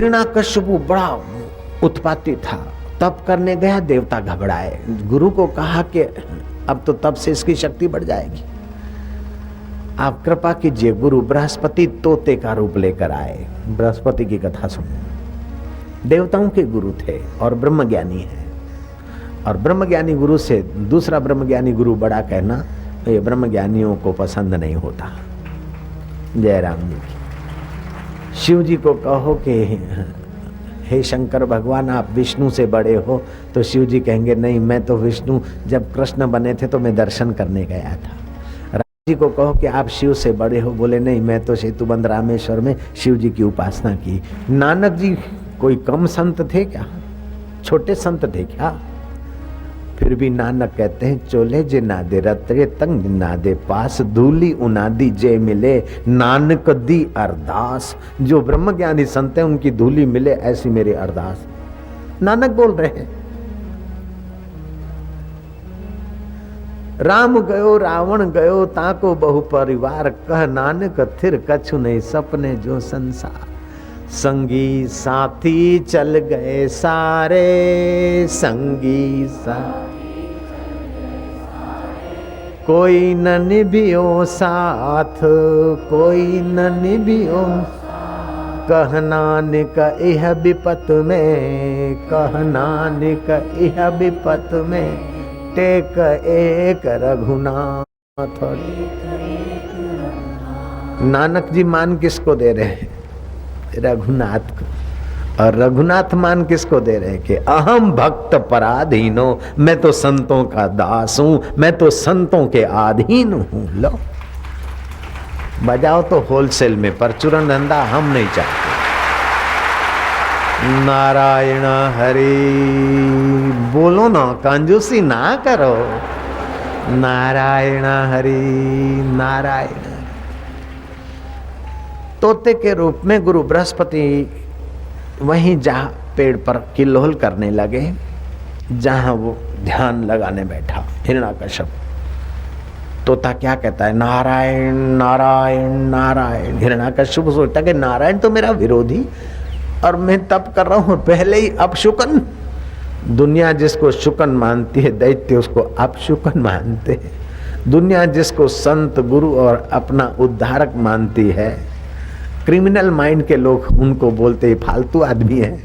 हिरण्याकश्यपु बड़ा उत्पाती था, तप करने गया, देवता घबराए, गुरु को कहा कि अब तो तप से इसकी शक्ति बढ़ जाएगी, आप कृपा कीजिए। गुरु बृहस्पति तोते का रूप लेकर आए। बृहस्पति की कथा सुनो। देवताओं के गुरु थे और ब्रह्मज्ञानी है, और ब्रह्मज्ञानी गुरु से दूसरा ब्रह्मज्ञानी गुरु बड़ा कहना ये ब्रह्मज्ञानियों को पसंद नहीं होता। जय राम जी की। शिव जी को कहो कि हे शंकर भगवान आप विष्णु से बड़े हो, तो शिव जी कहेंगे नहीं, मैं तो विष्णु जब कृष्ण बने थे तो मैं दर्शन करने गया था। राम जी को कहो कि आप शिव से बड़े हो, बोले नहीं, मैं तो सेतुबंध रामेश्वर में शिव जी की उपासना की। नानक जी कोई कम संत थे क्या? छोटे संत थे क्या? फिर भी नानक कहते हैं चोले जे नादे रतरे तंग नादे पास धूली उनादी जे मिले नानक दी अरदास। जो ब्रह्मज्ञानी संत हैं उनकी धूली मिले ऐसी मेरी अरदास। नानक बोल रहे हैं। राम गयो रावण गयो ताको बहु परिवार कह नानक थिर कछु नहीं सपने जो संसार। संगी साथी चल गए सारे, संगी साथी कोई न निभियो साथ, कोई न निभियो। कह नानक इह विपत में, कह नानक इह विपत में टेक एक रघुनाथ। नानक जी मान किसको दे रहे हैं? रघुनाथ को। और रघुनाथ मान किसको दे रहे हैं कि अहम भक्त पराधीनो, मैं तो संतों का दास हूं, मैं तो संतों के अधीन हूं। लो बजाओ तो होलसेल में, परचूरन धंधा हम नहीं चाहते। नारायण हरि बोलो ना, कंजूसी ना करो। नारायण हरि नारायण। तोते के रूप में गुरु बृहस्पति वहीं जहां पेड़ पर किल्लोल करने लगे, जहां वो ध्यान लगाने बैठा हिरण्याकश्यप। तोता क्या कहता है? नारायण नारायण नारायण। हिरण्याकश्यप सोचता कि नारायण तो मेरा विरोधी और मैं तप कर रहा हूं पहले ही अपशुकन। दुनिया जिसको शुकन मानती है, दैत्य उसको अपशुकन मानते हैं। दुनिया जिसको संत गुरु और अपना उद्धारक मानती है, क्रिमिनल माइंड के लोग उनको बोलते ही फालतू आदमी है।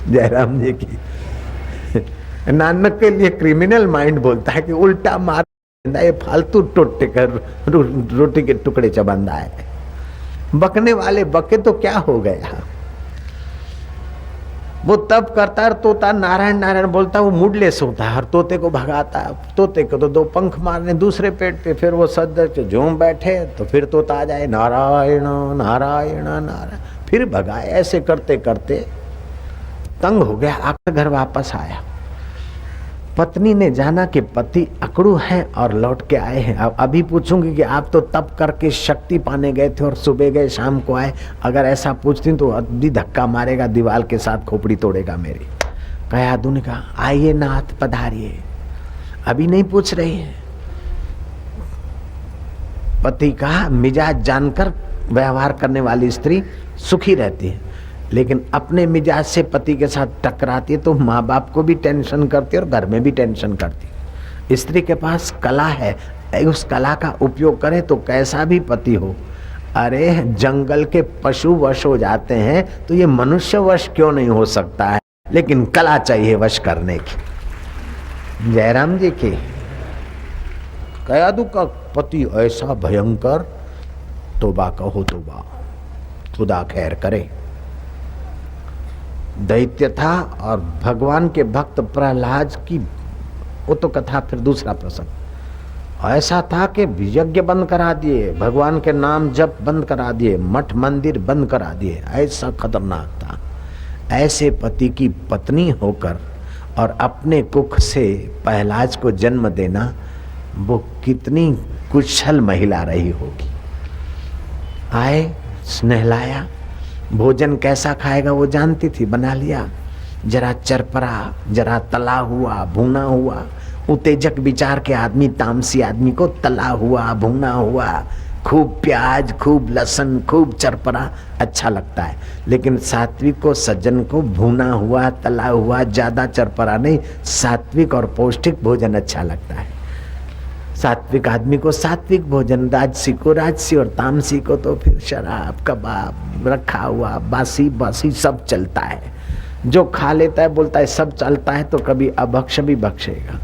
जयराम जी की। नानक के लिए क्रिमिनल माइंड बोलता है कि उल्टा मार, ये फालतू टोटे कर रोटी के टुकड़े चबंदा है। बकने वाले बके तो क्या हो गया? वो तब करता है, तोता नारायण नारायण बोलता, वो मूडलेस होता है और तोते को भगाता है। तोते को तो दो पंख मारने दूसरे पेड़ पे, फिर वो सदर के झूम बैठे तो फिर तोता आ जाए नारायण नारायण नारायण, फिर भगाए। ऐसे करते करते तंग हो गया, आकर घर वापस आया। पत्नी ने जाना कि पति अकड़ू है और लौट के आए हैं। अब अभी पूछूंगी कि आप तो तप करके शक्ति पाने गए थे और सुबह गए शाम को आए। अगर ऐसा पूछती तो अभी धक्का मारेगा, दीवार के साथ खोपड़ी तोड़ेगा मेरी। कयादू ने कहा आइए नाथ पधारिए। अभी नहीं पूछ रही है। पति का मिजाज जानकर व्यवहार करने वाली स्त्री सुखी रहती है, लेकिन अपने मिजाज से पति के साथ टकराती है तो माँ बाप को भी टेंशन करती है और घर में भी टेंशन करती है। स्त्री के पास कला है, उस कला का उपयोग करे तो कैसा भी पति हो। अरे जंगल के पशु वश हो जाते हैं तो ये मनुष्य वश क्यों नहीं हो सकता है? लेकिन कला चाहिए वश करने की। जयराम जी की। कयादू का पति ऐसा भयंकर, तोबा कहो तोबा, खुदा खैर करे, दैत्य था। और भगवान के भक्त प्रहलाद की वो तो कथा फिर दूसरा प्रसंग। ऐसा था कि यज्ञ बंद करा दिए, भगवान के नाम जप बंद करा दिए, मठ मंदिर बंद करा दिए। ऐसा खतरनाक था। ऐसे पति की पत्नी होकर और अपने कुख से प्रहलाद को जन्म देना, वो कितनी कुशल महिला रही होगी। आए, स्नेहलाया, भोजन कैसा खाएगा वो जानती थी, बना लिया। जरा चरपरा, जरा तला हुआ भुना हुआ। उत्तेजक विचार के आदमी, तामसी आदमी को तला हुआ भुना हुआ खूब प्याज, खूब लहसुन, खूब चरपरा अच्छा लगता है, लेकिन सात्विक को, सज्जन को भुना हुआ, तला हुआ, ज्यादा चरपरा नहीं, सात्विक और पौष्टिक भोजन अच्छा लगता है। सात्विक आदमी को सात्विक भोजन, राजसी को राजसी, और तामसी को तो फिर शराब, कबाब, रखा हुआ बासी बासी सब चलता है। जो खा लेता है बोलता है सब चलता है, तो कभी अभक्ष भी बख्शेगा।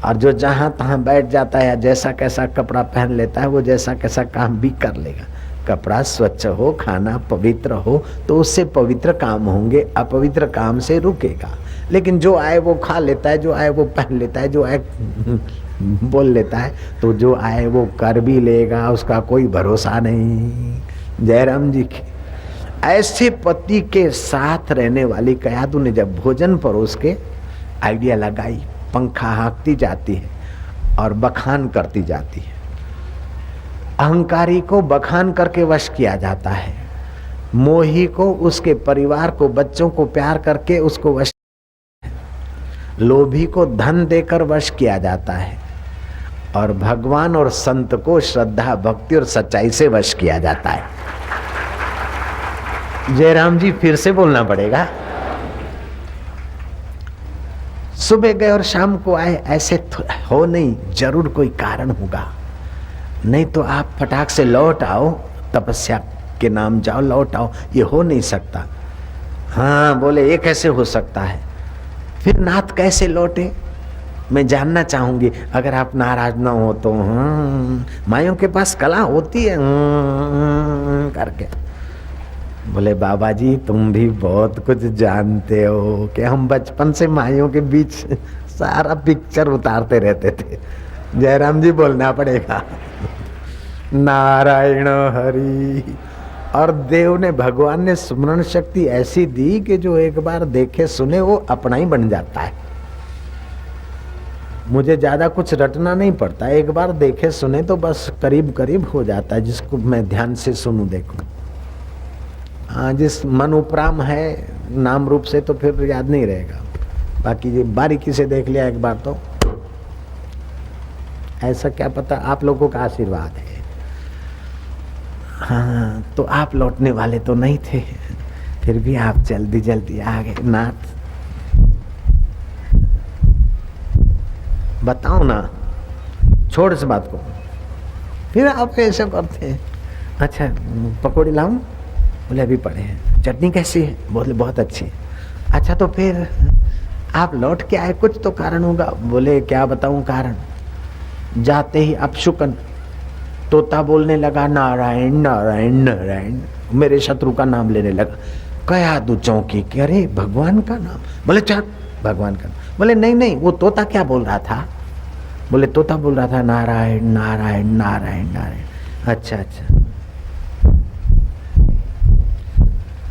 और जो जहां तहां बैठ जाता है या जैसा कैसा कपड़ा पहन लेता है, वो जैसा कैसा काम भी कर लेगा। कपड़ा स्वच्छ हो, खाना पवित्र हो, तो उससे पवित्र काम होंगे, अपवित्र काम से रुकेगा। लेकिन जो आए वो खा लेता है, जो आए वो पहन लेता है, जो आए बोल लेता है, तो जो आए वो कर भी लेगा, उसका कोई भरोसा नहीं। जयराम जी की ऐसे पति के साथ रहने वाली कयादू ने जब भोजन परोस के आइडिया लगाई, पंखा हाँकती जाती है और बखान करती जाती है। अहंकारी को बखान करके वश किया जाता है, मोही को, उसके परिवार को, बच्चों को प्यार करके उसको वश, लोभी को धन देकर वश किया जाता है, और भगवान और संत को श्रद्धा, भक्ति और सच्चाई से वश किया जाता है। जयराम जी फिर से बोलना पड़ेगा। सुबह गए और शाम को आए, ऐसे हो नहीं, जरूर कोई कारण होगा। नहीं तो आप फटाक से लौट आओ, तपस्या के नाम जाओ, लौट आओ, ये हो नहीं सकता। हाँ बोले ये कैसे हो सकता है? फिर नाथ कैसे लौटे मैं जानना चाहूंगी। अगर आप नाराज ना हो तो मायों के पास कला होती है करके। बोले बाबा जी तुम भी बहुत कुछ जानते हो कि हम बचपन से माइयों के बीच सारा पिक्चर उतारते रहते थे। जयराम जी बोलना पड़ेगा नारायण हरि। और देव ने, भगवान ने स्मरण शक्ति ऐसी दी कि जो एक बार देखे सुने वो अपना ही बन जाता है। मुझे ज्यादा कुछ रटना नहीं पड़ता, एक बार देखे सुने तो बस करीब करीब हो जाता है, जिसको मैं ध्यान से सुनूं देखूं। हाँ जिस मन उपराम है नाम रूप से तो फिर याद नहीं रहेगा, बाकी ये बारीकी से देख लिया एक बार तो ऐसा क्या पता, आप लोगों का आशीर्वाद है। हाँ तो आप लौटने वाले तो नहीं थे, फिर भी आप जल्दी जल्दी आ गए। नाथ बताओ ना, छोड़ इस बात को, फिर आप ऐसे करते हैं। अच्छा पकौड़ी लाऊं? बोले अभी पड़े हैं। चटनी कैसी है? बोले बहुत अच्छी। अच्छा तो फिर आप लौट के आए, कुछ तो कारण होगा। बोले क्या बताऊं कारण? जाते ही अपशुकन तोता बोलने लगा नारायण नारायण नारायण, मेरे शत्रु का नाम लेने लगा। कयादू चौंकी कि अरे भगवान का नाम। बोले चल भगवान का नाम। बोले नहीं नहीं, वो तोता क्या बोल रहा था? बोले तोता बोल रहा था नारायण नारायण नारायण नारायण। अच्छा अच्छा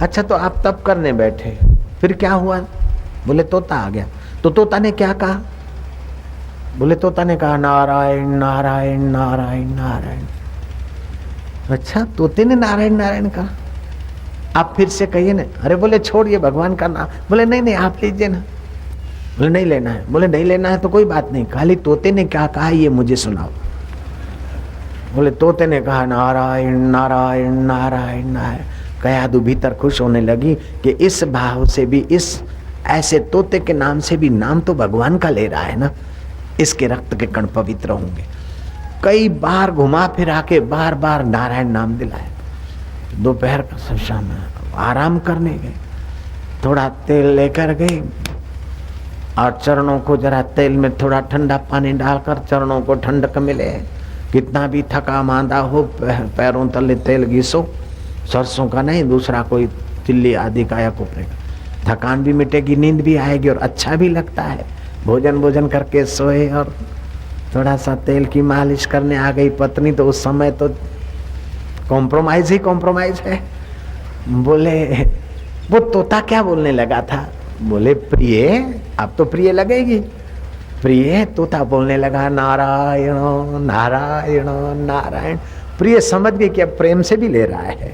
अच्छा तो आप तप करने बैठे, फिर क्या हुआ? बोले तोता आ गया। तो तोता ने क्या कहा? बोले तोता ने कहा नारायण नारायण नारायण नारायण। अच्छा तोते ने नारायण नारायण कहा, आप फिर से कहिए ना। अरे बोले छोड़िए भगवान का नाम। बोले नहीं नहीं आप लीजिए ना। बोले नहीं लेना है। बोले नहीं लेना है तो कोई बात नहीं, खाली तोते ने क्या कहा ये मुझे सुनाओ। बोले तोते ने कहा नारायण नारायण नारायण नारायण। कयादू भीतर खुश होने लगी कि इस भाव से भी, इस ऐसे तोते के नाम से भी नाम तो भगवान का ले रहा है ना, इसके रक्त के कण पवित्र होंगे। कई बार घुमा फिरा के बार बार नारायण नाम दिलाया। दोपहर का शाम आराम करने गए, थोड़ा तेल लेकर गए और चरणों को जरा तेल में थोड़ा ठंडा पानी डालकर चरणों को ठंडक मिले। कितना भी थका मांदा हो पैरों तले तेल घिसो, सरसों का नहीं दूसरा कोई तिल्ली आदि का या कोपरे का। थकान भी मिटेगी, नींद भी आएगी और अच्छा भी लगता है। भोजन करके सोए और थोड़ा सा तेल की मालिश करने आ गई पत्नी, तो उस समय तो कॉम्प्रोमाइज ही कॉम्प्रोमाइज है। बोले वो तोता क्या बोलने लगा था? बोले प्रिय, अब तो प्रिय लगेगी। प्रिय तोता बोलने लगा नारायण नारायण नारायण। प्रिय समझ गई कि अब प्रेम से भी ले रहा है।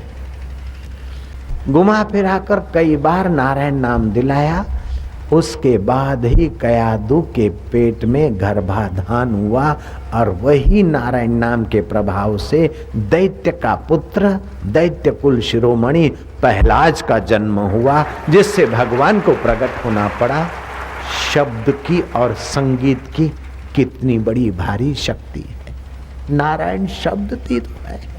घुमा फिरा कर कई बार नारायण नाम दिलाया उसके बाद ही कयादू के पेट में गर्भाधान हुआ और वही नारायण नाम के प्रभाव से दैत्य का पुत्र, दैत्य कुल शिरोमणि पहलाज का जन्म हुआ, जिससे भगवान को प्रकट होना पड़ा। शब्द की और संगीत की कितनी बड़ी भारी शक्ति है। नारायण शब्द तीत है।